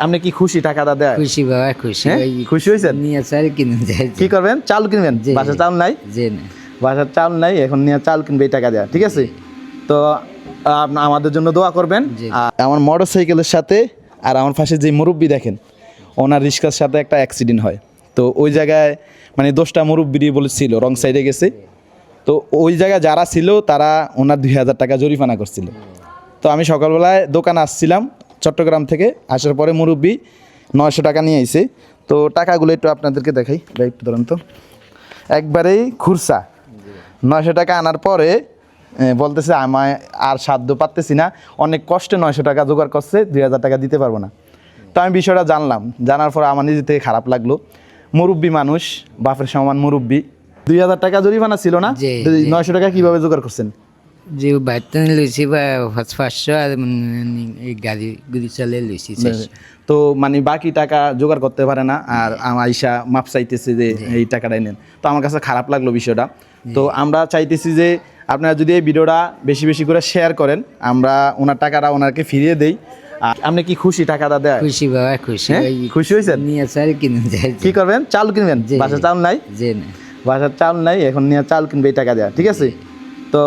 আপনি কি খুশি টাকাটা দেয়? খুশি বাবা, খুশি হ্যাঁ? ভাই। খুশি হয়েছেন? নিয়ে চাল কিনে যাই। কি করবেন? চাল কিনবেন? জি, বাসার চাল নাই? জি না। বাসার চাল নাই, এখন নিয়ে চাল কিনবে এই টাকা দেওয়া, ঠিক আছে? তো আমাদের জন্য দোয়া করবেন। জি। আর আমার মোটর সাইকেলের সাথে আর আমার পাশে যে মুরব্বি দেখেন, ওনার রিক্সার সাথে একটা অ্যাক্সিডেন্ট হয়। তো ওই জায়গায় মানে দোষটা মুরব্বিরই বলেছিল, রং সাইডে গেছে। তো ওই জায়গায় যারা ছিল তারা ওনার 2000 টাকা জরিমানা করছিল। তো আমি সকালবেলায় দোকানে আসছিলাম চট্টগ্রাম থেকে, আসার পরে মুরব্বি 900 টাকা নিয়ে আইছে। তো টাকাগুলো একটু আপনাদেরকে দেখাই, ভাই একটু ধরুন তো। একবারেই খুরসা 900 টাকা আনার পরে বলতেছে আমায় আর সাধ্য পারতেছি না, অনেক কষ্টে 900 টাকা জোগাড় করছে, 2000 টাকা দিতে পারবো না। তো আমি বিষয়টা জানলাম, জানার পর আমার নিজে থেকে খারাপ লাগলো। মুরব্বি মানুষ, বাপের সমান মুরব্বি, 2000 টাকা জরিমানা ছিল না, জি, 900 টাকা কীভাবে জোগাড় করছেন? যে বাড়িতে লইছি বা 500 আর এই গাড়ি গুড়ি চালে লইছি 400। তো মানে বাকি টাকা জোগাড় করতে পারে না, আর আমার আইসা মাপ চাইতেছে যে এই টাকাটাই নেন। তো আমার কাছে খারাপ লাগলো বিষয়টা। তো আমরা চাইতেছি যে আপনারা যদি এই ভিডিওটা বেশি বেশি করে শেয়ার করেন, আমরা ওনার টাকাটা ওনাকে ফিরিয়ে দেই। আর আপনি কি খুশি টাকাটা দেয়? খুশি বাবা, খুশি হ্যাঁ? ভাই। খুশি হয়েছেন? নিয়ে চাল কিনে যাই। কি করবেন? চাল কিনবেন? জি, বাসার চাল নাই? জি না। বাসার চাল নাই, এখন নিয়ে চাল কিনবে এই টাকা দেওয়া, ঠিক আছে? তো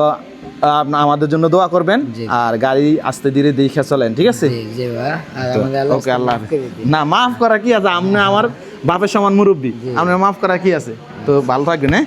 আমাদের জন্য দোয়া করবেন। জি। আর গাড়ি আস্তে ধীরে দেখে চলেন, ঠিক আছে? জি, জি বাবা। আর আমাদের আল্লাহ ওকে, আল্লাহ মাফ করে দিন। না, মাফ করা কি আছে? আপনি আমার বাপের সমান মুরব্বী, আপনার মাফ করা কি আছে? তো ভালো থাকবেন, হ্যাঁ?